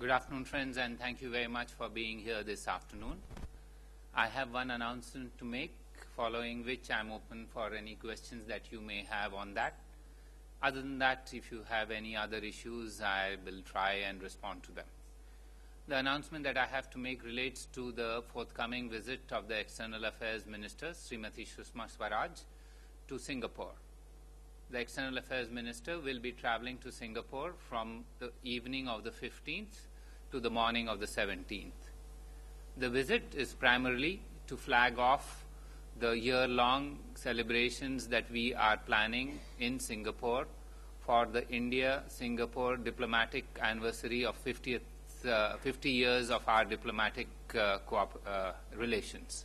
Good afternoon, friends, and thank you very much for being here this afternoon. I have one announcement to make, following which I'm open for any questions that you may have on that. Other than that, if you have any other issues, I will try and respond to them. The announcement that I have to make relates to the forthcoming visit of the External Affairs Minister, Srimati Sushma Swaraj, to Singapore. The External Affairs Minister will be traveling to Singapore from the evening of the 15th to the morning of the 17th. The visit is primarily to flag off the year-long celebrations that we are planning in Singapore for the India-Singapore diplomatic anniversary of 50 years of our diplomatic relations.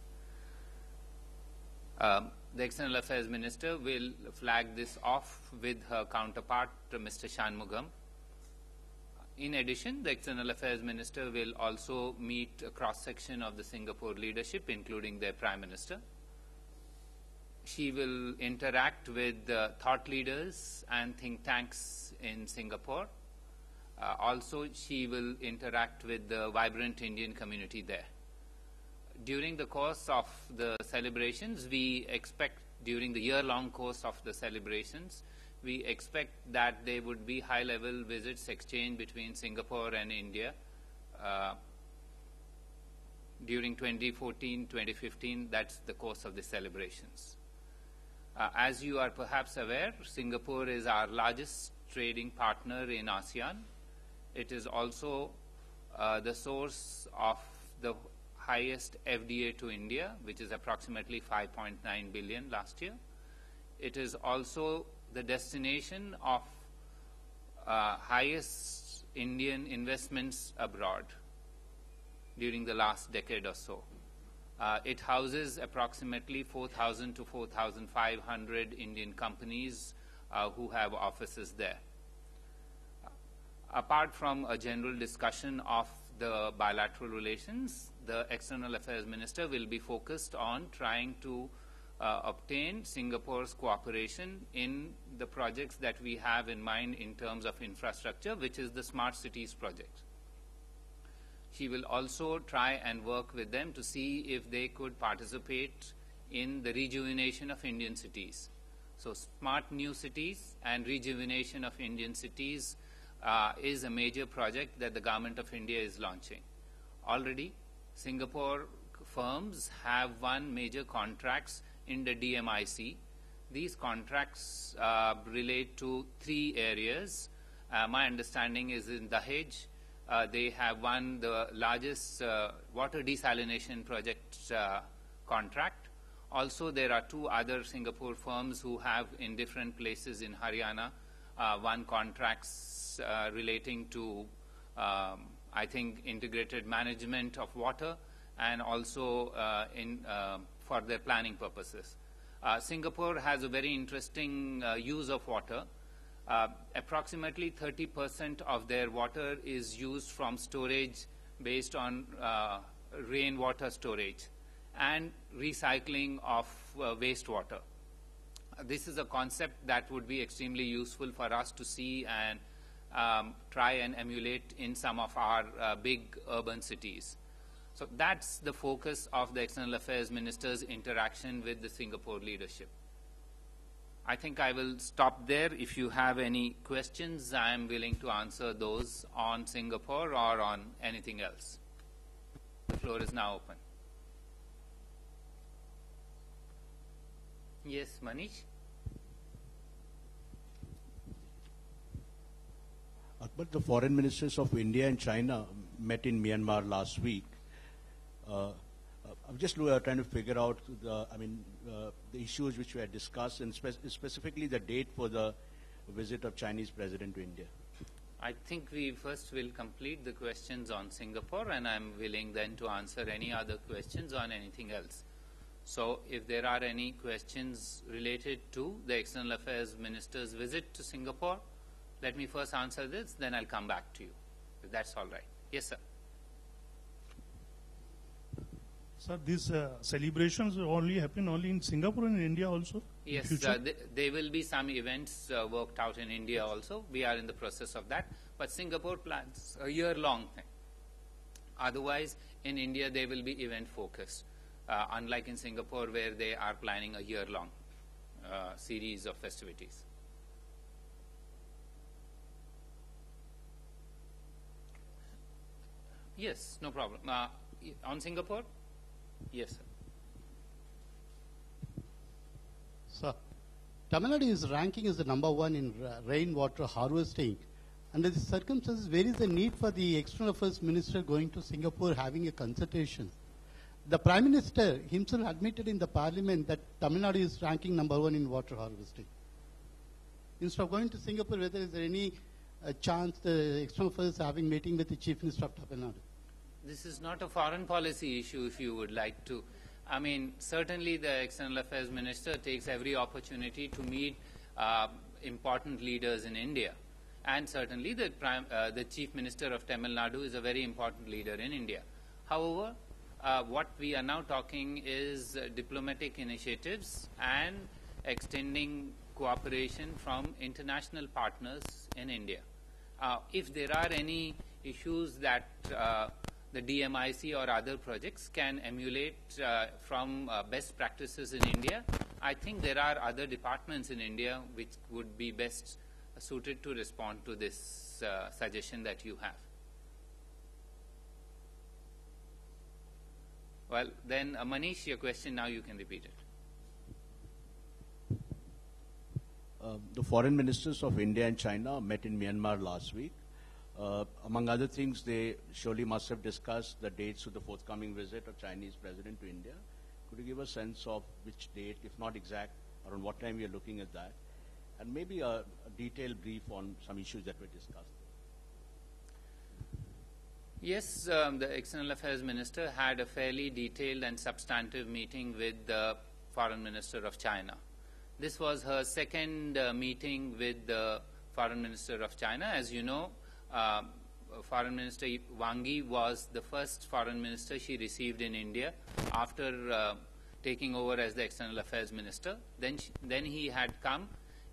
The External Affairs Minister will flag this off with her counterpart, Mr. Shanmugam. In addition, the External Affairs Minister will also meet a cross-section of the Singapore leadership, including their Prime Minister. She will interact with thought leaders and think tanks in Singapore. Also, she will interact with the vibrant Indian community there. During the course of the celebrations, we expect, during the year-long course of the celebrations, we expect that there would be high-level visits exchange between Singapore and India. During 2014-2015, that's the course of the celebrations. As you are perhaps aware, Singapore is our largest trading partner in ASEAN. It is also the source of the highest FDA to India, which is approximately 5.9 billion last year. It is also the destination of highest Indian investments abroad during the last decade or so. It houses approximately 4,000 to 4,500 Indian companies who have offices there. Apart from a general discussion of the bilateral relations, the External Affairs Minister will be focused on trying to obtain Singapore's cooperation in the projects that we have in mind in terms of infrastructure, which is the Smart Cities project. She will also try and work with them to see if they could participate in the rejuvenation of Indian cities. So smart new cities and rejuvenation of Indian cities is a major project that the Government of India is launching. Already, Singapore firms have won major contracts in the DMIC. These contracts relate to 3 areas. My understanding is in Dahej, they have won the largest water desalination project contract. Also, there are 2 other Singapore firms who have in different places in Haryana won contracts relating to, I think, integrated management of water and also for their planning purposes. Singapore has a very interesting use of water. Approximately 30% of their water is used from storage based on rainwater storage and recycling of wastewater. This is a concept that would be extremely useful for us to see and try and emulate in some of our big urban cities. So that's the focus of the External Affairs Minister's interaction with the Singapore leadership. I think I will stop there. If you have any questions, I am willing to answer those on Singapore or on anything else. The floor is now open. Yes, Manish? But the foreign ministers of India and China met in Myanmar last week. I'm just trying to figure out the issues which were discussed and specifically the date for the visit of Chinese President to India. I think we first will complete the questions on Singapore, and I'm willing then to answer any other questions on anything else. So if there are any questions related to the External Affairs Minister's visit to Singapore, let me first answer this, then I'll come back to you, if that's all right. Yes, sir. Sir, these celebrations only happen only in Singapore and in India also? Yes, there will be some events worked out in India also. We are in the process of that. But Singapore plans a year-long thing. Otherwise, in India, they will be event-focused, unlike in Singapore, where they are planning a year-long series of festivities. Yes, no problem. On Singapore? Yes, sir. Sir, Tamil Nadu is ranking as the #1 in rainwater harvesting. Under the circumstances, where is the need for the External Affairs Minister going to Singapore having a consultation? The Prime Minister himself admitted in the Parliament that Tamil Nadu is ranking #1 in water harvesting. Instead of going to Singapore, whether is there any chance the External Affairs having meeting with the Chief Minister of Tamil Nadu? This is not a foreign policy issue, if you would like to. I mean, certainly the External Affairs Minister takes every opportunity to meet important leaders in India. And certainly the Chief Minister of Tamil Nadu is a very important leader in India. However, what we are now talking is diplomatic initiatives and extending cooperation from international partners in India. If there are any issues that the DMIC or other projects can emulate from best practices in India, I think there are other departments in India which would be best suited to respond to this suggestion that you have. Well, then, Manish, your question now you can repeat it. The foreign ministers of India and China met in Myanmar last week. Among other things, they surely must have discussed the dates of the forthcoming visit of Chinese President to India. Could you give a sense of which date, if not exact, around what time we are looking at that? And maybe a detailed brief on some issues that were discussed. Yes, the External Affairs Minister had a fairly detailed and substantive meeting with the Foreign Minister of China. This was her second meeting with the Foreign Minister of China. As you know, Foreign Minister Wang Yi was the first Foreign Minister she received in India after taking over as the External Affairs Minister. Then he had come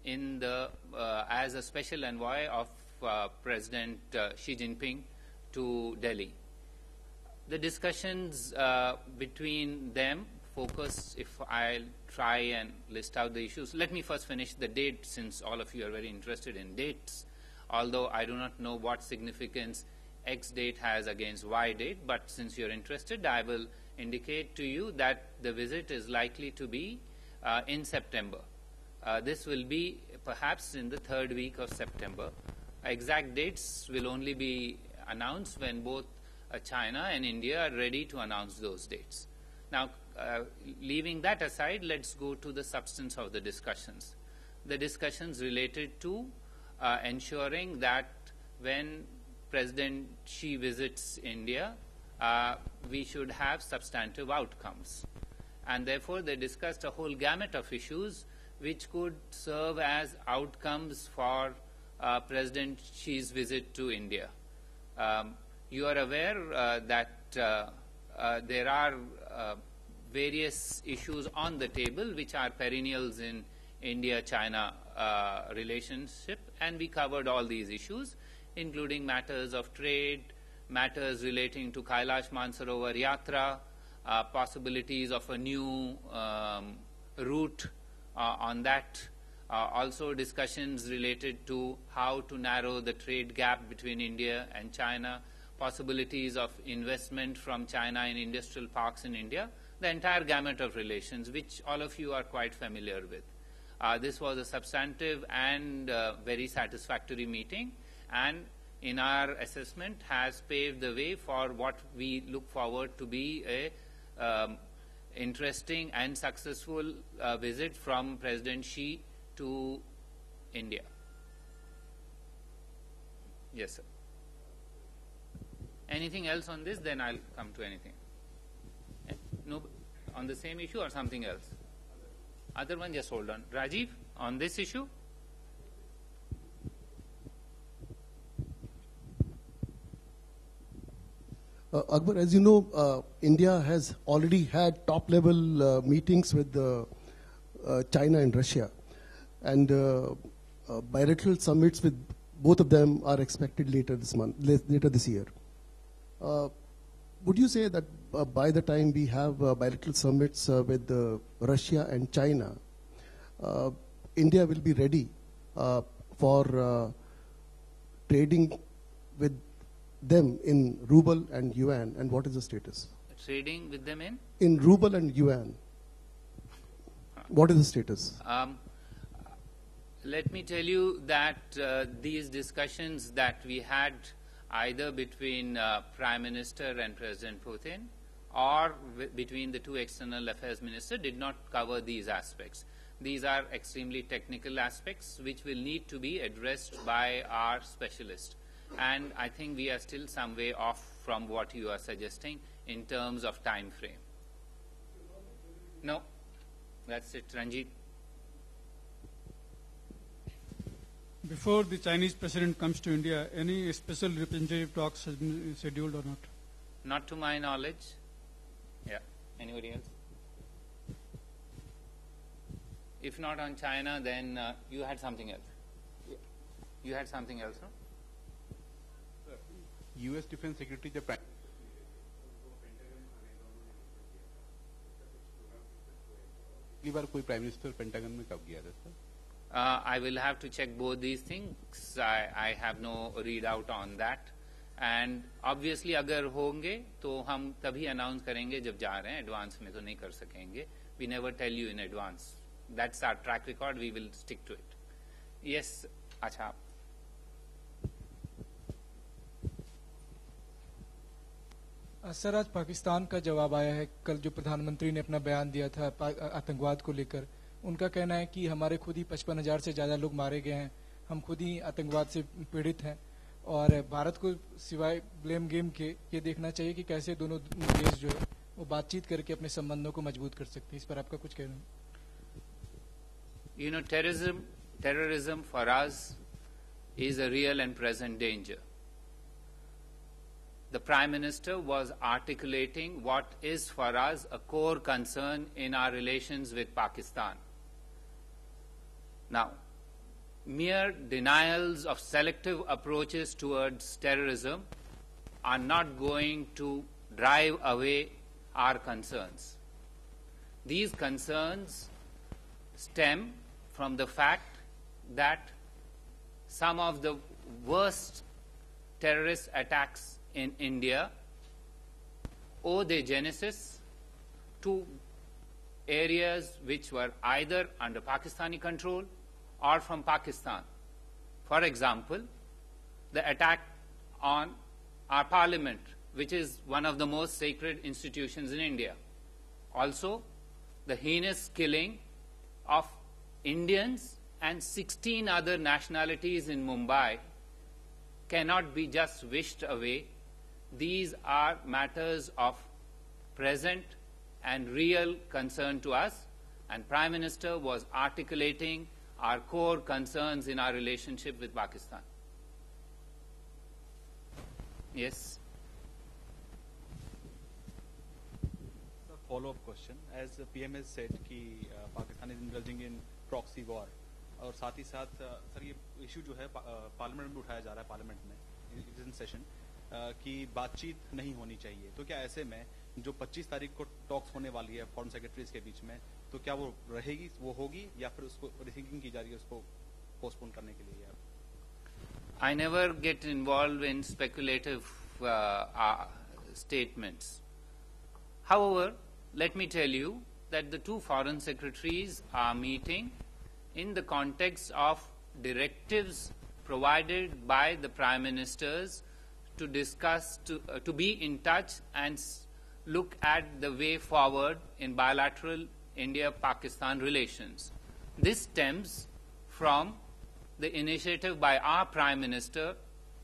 in the as a special envoy of President Xi Jinping to Delhi. The discussions between them focus, if I'll try and list out the issues. Let me first finish the date, since all of you are very interested in dates, although I do not know what significance X date has against Y date, but since you're interested, I will indicate to you that the visit is likely to be in September. This will be perhaps in the third week of September. Exact dates will only be announced when both China and India are ready to announce those dates. Now, leaving that aside, let's go to the substance of the discussions. The discussions related to ensuring that when President Xi visits India, we should have substantive outcomes. And therefore, they discussed a whole gamut of issues which could serve as outcomes for President Xi's visit to India. You are aware that there are various issues on the table which are perennials in India-China relationship, and we covered all these issues, including matters of trade, matters relating to Kailash Mansarovar Yatra, possibilities of a new route on that, also discussions related to how to narrow the trade gap between India and China, possibilities of investment from China in industrial parks in India, the entire gamut of relations, which all of you are quite familiar with. This was a substantive and very satisfactory meeting, and in our assessment has paved the way for what we look forward to be a interesting and successful visit from President Xi to India. Yes, sir. Anything else on this? Then I'll come to anything. No, on the same issue or something else? Other one, just hold on. Rajiv, on this issue? Akbar, as you know, India has already had top-level meetings with China and Russia, and bilateral summits with both of them are expected later this month, later this year. Would you say that by the time we have bilateral summits with Russia and China, India will be ready for trading with them in ruble and yuan, and what is the status? Trading with them in? In ruble and yuan, what is the status? Let me tell you that these discussions that we had either between Prime Minister and President Putin or between the two external affairs ministers did not cover these aspects. These are extremely technical aspects which will need to be addressed by our specialist. And I think we are still some way off from what you are suggesting in terms of time frame. No, that's it, Ranjit. Before the Chinese president comes to India, any special representative talks has been scheduled or not? Not to my knowledge. Yeah. Anybody else? If not on China, then you had something else. You had something else, no? US Defense Secretary the Prime पहली बार कोई prime minister pentagon में कब गया था sir? I will have to check both these things. I have no readout on that. And obviously अगर होंगे तो हम तभी announce करेंगे जब जा रहे हैं. Advance में तो नहीं कर सकेंगे. We never tell you in advance. That's our track record. We will stick to it. Yes, अच्छा. सर आज पाकिस्तान का जवाब आया है. कल जो प्रधानमंत्री ने अपना बयान दिया था आतंकवाद को लेकर, उनका कहना है कि हमारे खुद ही 55,000 से ज्यादा लोग मारे गए हैं, हम खुद ही आतंकवाद से पीड़ित हैं, और भारत को सिवाय ब्लेम गेम के ये देखना चाहिए कि कैसे दोनों देश जो है वो बातचीत करके अपने संबंधों को मजबूत कर सकते हैं. इस पर आपका कुछ कहना है? You know, terrorism for us is a real and present danger. The Prime Minister was articulating what is for us a core concern in our relations with Pakistan. Now, mere denials of selective approaches towards terrorism are not going to drive away our concerns. These concerns stem from the fact that some of the worst terrorist attacks in India owe their genesis to areas which were either under Pakistani control or from Pakistan. For example, the attack on our parliament, which is one of the most sacred institutions in India. Also, the heinous killing of Indians and 16 other nationalities in Mumbai cannot be just wished away. These are matters of present and real concern to us, and Prime Minister was articulating our core concerns in our relationship with Pakistan. Yes? A follow-up question. As the PM has said कि Pakistan is indulging in proxy war, और साथ ही साथ sir ये issue जो है parliament में उठाया जा रहा है, पार्लियामेंट में इन सेशन कि बातचीत नहीं होनी चाहिए, तो क्या ऐसे में जो 25 तारीख को टॉक्स होने वाली है फॉरेन सेक्रेटरीज के बीच में, तो क्या वो रहेगी, वो होगी, या फिर उसको रिथिंकिंग की जा रही है उसको पोस्टपोन करने के लिए? I never get involved in speculative statements. However, let me tell you that the two foreign secretaries are meeting in the context of directives provided by the Prime Ministers to discuss, to be in touch and look at the way forward in bilateral India-Pakistan relations. This stems from the initiative by our Prime Minister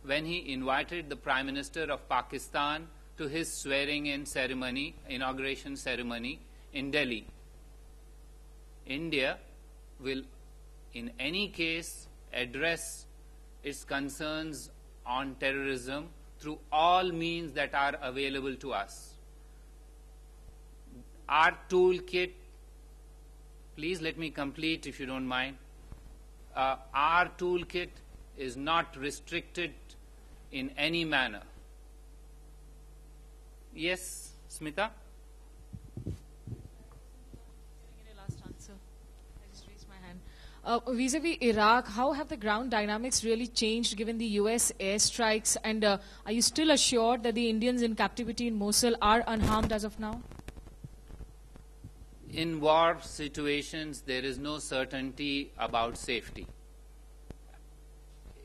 when he invited the Prime Minister of Pakistan to his swearing-in ceremony, inauguration ceremony in Delhi. India will, in any case, address its concerns on terrorism through all means that are available to us. Our toolkit, please let me complete if you don't mind. Our toolkit is not restricted in any manner. Yes, Smita? Vis-a-vis Iraq, how have the ground dynamics really changed given the U.S. airstrikes? And are you still assured that the Indians in captivity in Mosul are unharmed as of now? In war situations, there is no certainty about safety.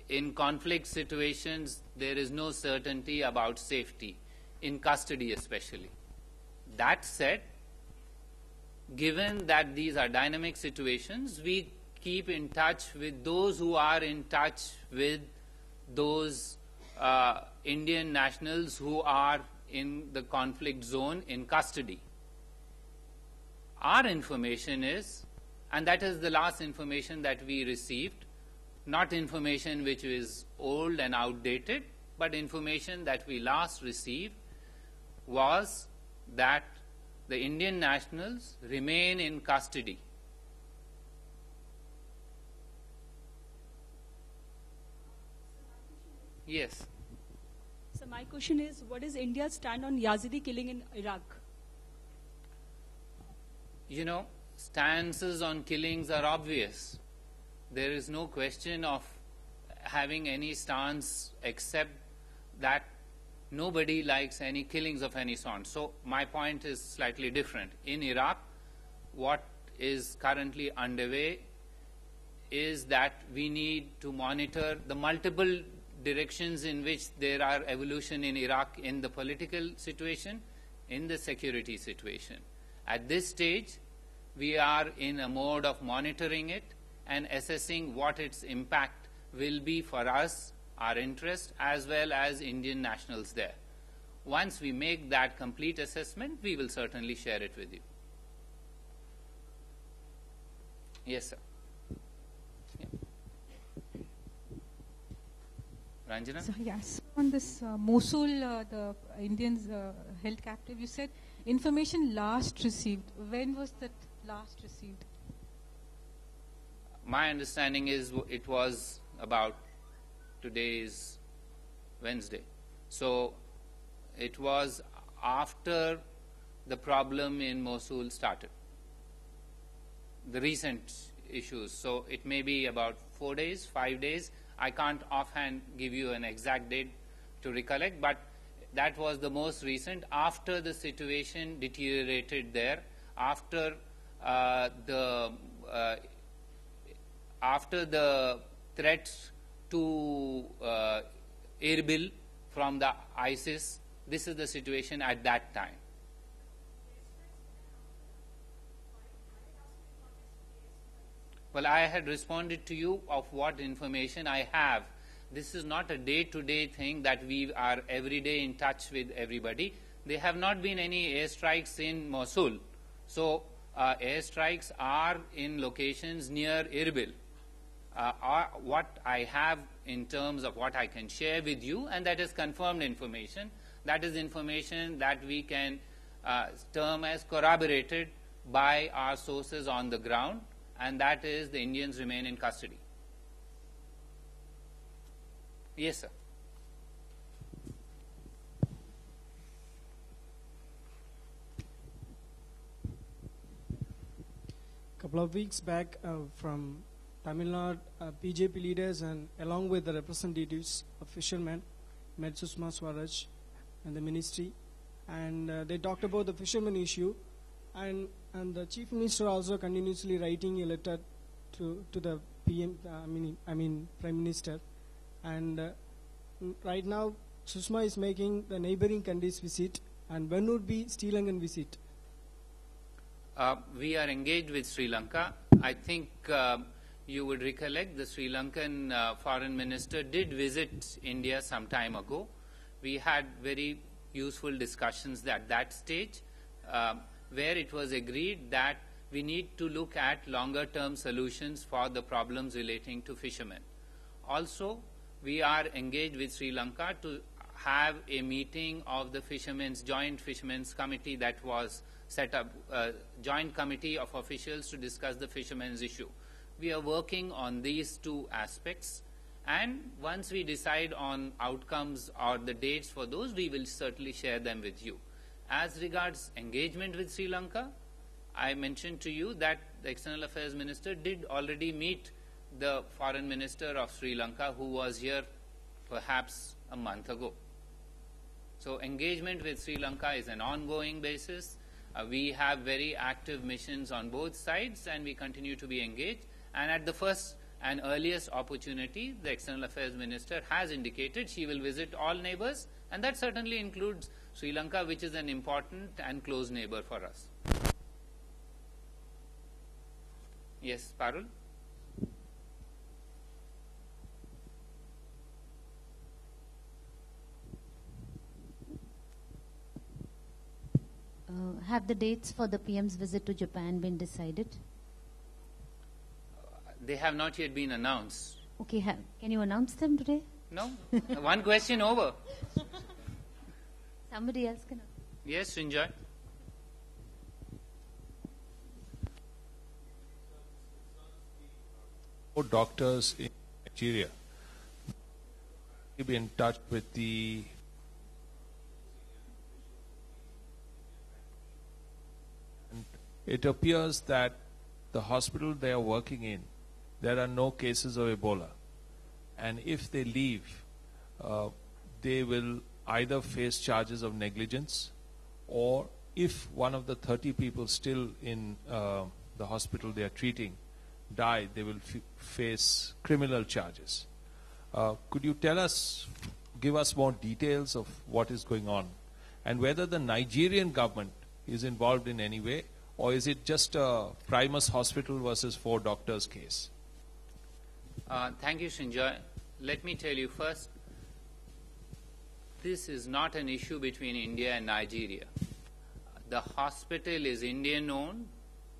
In conflict situations, there is no certainty about safety, in custody especially. That said, given that these are dynamic situations, we keep in touch with those who are in touch with those Indian nationals who are in the conflict zone in custody. Our information is, and that is the last information that we received, not information which is old and outdated, but information that we last received was that the Indian nationals remain in custody. Yes. So my question is, what is India's stand on Yazidi killing in Iraq? You know, stances on killings are obvious. There is no question of having any stance except that nobody likes any killings of any sort. So my point is slightly different. In Iraq, what is currently underway is that we need to monitor the multiple directions in which there are evolution in Iraq in the political situation, in the security situation. At this stage, we are in a mode of monitoring it and assessing what its impact will be for us, our interest, as well as Indian nationals there. Once we make that complete assessment, we will certainly share it with you. Yes, sir. Yeah. Ranjana? So, yes, on this Mosul, the Indians held captive, you said information last received. When was that last received? My understanding is it was about today's Wednesday. So it was after the problem in Mosul started, the recent issues. So it may be about 4 days, 5 days. I can't offhand give you an exact date to recollect, but that was the most recent after the situation deteriorated there, after the threats to Erbil from the ISIS. This is the situation at that time. Well, I had responded to you of what information I have. This is not a day-to-day thing that we are every day in touch with everybody. There have not been any airstrikes in Mosul. So airstrikes are in locations near Erbil. What I have in terms of what I can share with you, and that is confirmed information, that is information that we can term as corroborated by our sources on the ground, and that is the Indians remain in custody. Yes, sir. Couple of weeks back from Tamil Nadu, BJP leaders and along with the representatives of fishermen met Sushma Swaraj and the ministry, and they talked about the fishermen issue, and the chief minister also continuously writing a letter to the PM, Prime Minister, and right now Sushma is making the neighboring countries visit, and when would be Sri Lankan visit? We are engaged with Sri Lanka. I think you would recollect the Sri Lankan foreign minister did visit India some time ago. We had very useful discussions at that stage where it was agreed that we need to look at longer-term solutions for the problems relating to fishermen. Also, we are engaged with Sri Lanka to have a meeting of the joint fishermen's committee that was set up, joint committee of officials to discuss the fishermen's issue. We are working on these two aspects, And once we decide on outcomes or the dates for those, we will certainly share them with you. As regards engagement with Sri Lanka, I mentioned to you that the External Affairs Minister did already meet the Foreign Minister of Sri Lanka, who was here perhaps a month ago. So engagement with Sri Lanka is an ongoing basis. We have very active missions on both sides, and we continue to be engaged. And at the first and earliest opportunity, the External Affairs Minister has indicated she will visit all neighbors, and that certainly includes Sri Lanka, which is an important and close neighbor for us. Yes, Parul? Have the dates for the PM's visit to Japan been decided? They have not yet been announced. Okay, can you announce them today? No? One question over. Somebody else can. Yes, Srinjoy. Doctors in Nigeria be in touch with the it appears that the hospital they are working in, there are no cases of Ebola. And if they leave, they will either face charges of negligence, or if one of the 30 people still in the hospital they are treating die, they will face criminal charges. Could you tell us, give us more details of what is going on, and whether the Nigerian government is involved in any way, or is it just a Primus Hospital versus 4 doctors case? Thank you, Srinjoy. Let me tell you first, this is not an issue between India and Nigeria. The hospital is Indian-owned,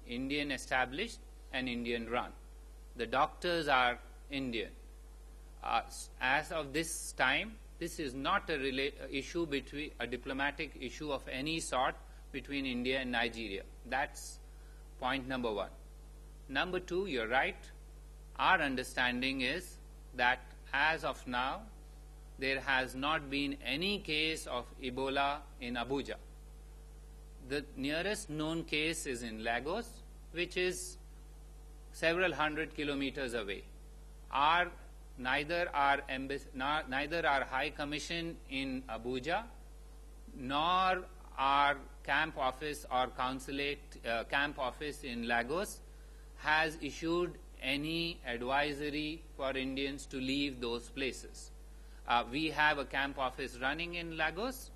Indian-established, and Indian-run. The doctors are Indian. As of this time, this is not a issue between a diplomatic issue of any sort between India and Nigeria. That's point number 1. Number 2, you're right. Our understanding is that as of now, there has not been any case of Ebola in Abuja. The nearest known case is in Lagos, which is several hundred kilometers away. Neither our High Commission in Abuja nor our camp office or consulate camp office in Lagos has issued any advisory for Indians to leave those places. We have a camp office running in Lagos,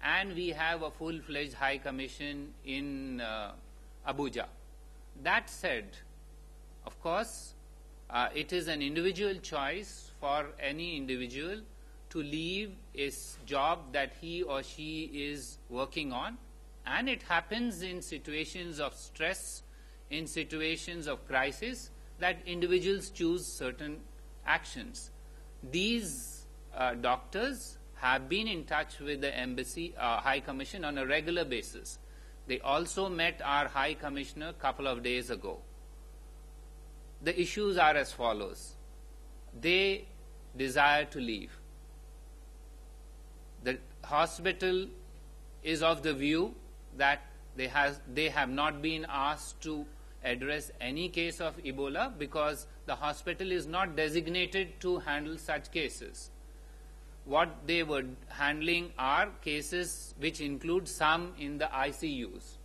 and we have a full-fledged High Commission in Abuja. That said, of course, it is an individual choice for any individual to leave a job that he or she is working on, and it happens in situations of stress, in situations of crisis, that individuals choose certain actions. These doctors have been in touch with the embassy, High Commission on a regular basis. They also met our High Commissioner a couple of days ago. The issues are as follows. They desire to leave. The hospital is of the view that they have not been asked to address any case of Ebola because the hospital is not designated to handle such cases. What they were handling are cases which include some in the ICUs.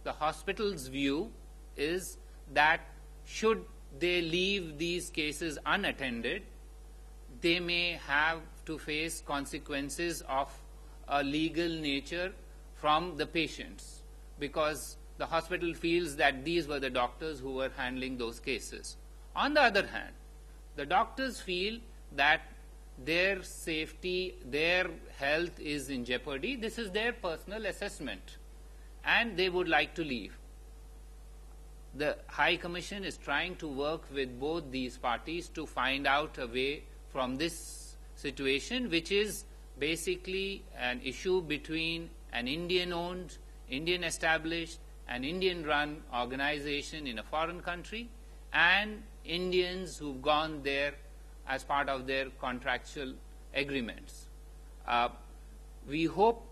The hospital's view is that should they leave these cases unattended, they may have to face consequences of a legal nature from the patients, because the hospital feels that these were the doctors who were handling those cases. On the other hand, the doctors feel that their safety, their health is in jeopardy. This is their personal assessment, and they would like to leave. The High Commission is trying to work with both these parties to find out a way from this situation, which is basically an issue between an Indian-owned, Indian-established, an Indian-run organization in a foreign country and Indians who've gone there as part of their contractual agreements. We hope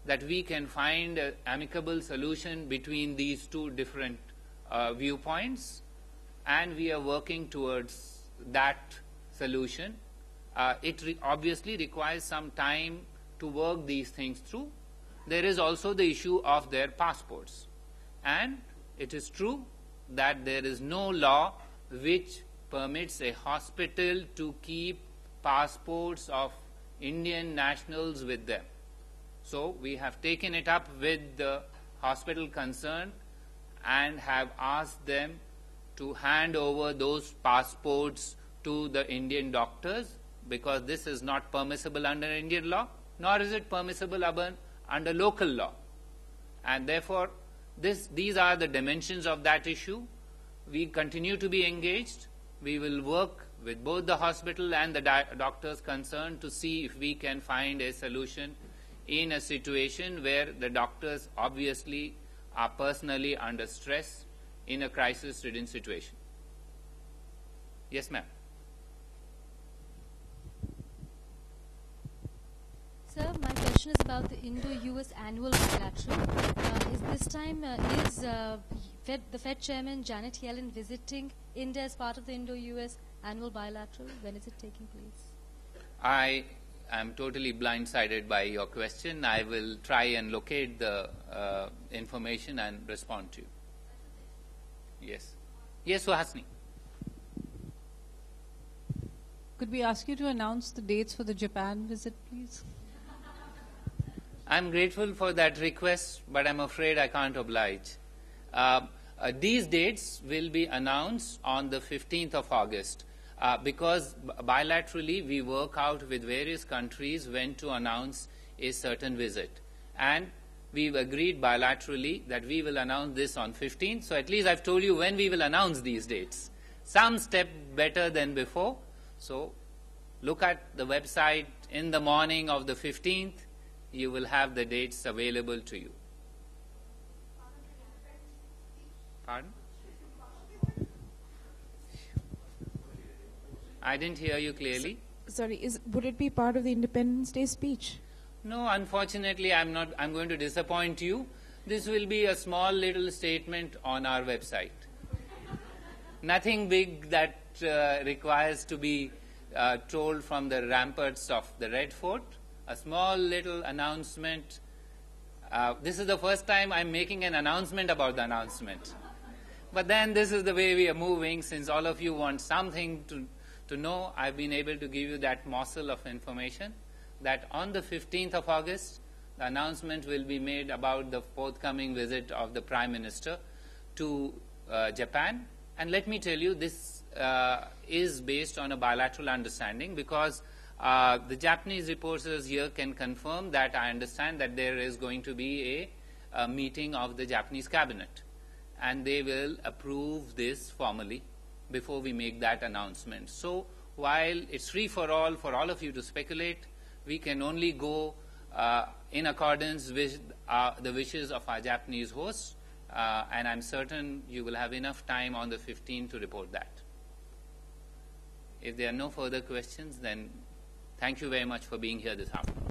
that we can find an amicable solution between these two different viewpoints, and we are working towards that solution. It obviously requires some time to work these things through. There is also the issue of their passports. And it is true that there is no law which permits a hospital to keep passports of Indian nationals with them. So we have taken it up with the hospital concerned and have asked them to hand over those passports to the Indian doctors, because this is not permissible under Indian law, nor is it permissible under local law. And therefore, these are the dimensions of that issue. We continue to be engaged. We will work with both the hospital and the doctors concerned to see if we can find a solution in a situation where the doctors obviously are personally under stress in a crisis-ridden situation. Yes, ma'am. Sir, my question is about the Indo-US annual bilateral. The Fed Chairman Janet Yellen visiting India as part of the Indo-US annual bilateral? When is it taking place? I am totally blindsided by your question. I will try and locate the information and respond to you. Yes. Yes, Suhasini. Could we ask you to announce the dates for the Japan visit, please? I'm grateful for that request, but I'm afraid I can't oblige. These dates will be announced on the 15th of August because bilaterally we work out with various countries when to announce a certain visit. And we've agreed bilaterally that we will announce this on 15th, so at least I've told you when we will announce these dates. Some step better than before, so look at the website in the morning of the 15th. You will have the dates available to you. Pardon? I didn't hear you clearly. Sorry, would it be part of the Independence Day speech? No, unfortunately, I'm going to disappoint you. This will be a small little statement on our website. Nothing big that requires to be told from the ramparts of the Red Fort. A small little announcement. This is the first time I'm making an announcement about the announcement. But then this is the way we are moving. Since all of you want something to know, I've been able to give you that morsel of information that on the 15th of August, the announcement will be made about the forthcoming visit of the Prime Minister to Japan. And let me tell you, this is based on a bilateral understanding, because the Japanese reporters here can confirm that I understand that there is going to be a meeting of the Japanese cabinet, and they will approve this formally before we make that announcement. So while it's free for all of you to speculate, we can only go in accordance with the wishes of our Japanese hosts, and I'm certain you will have enough time on the 15th to report that. If there are no further questions, then thank you very much for being here this afternoon.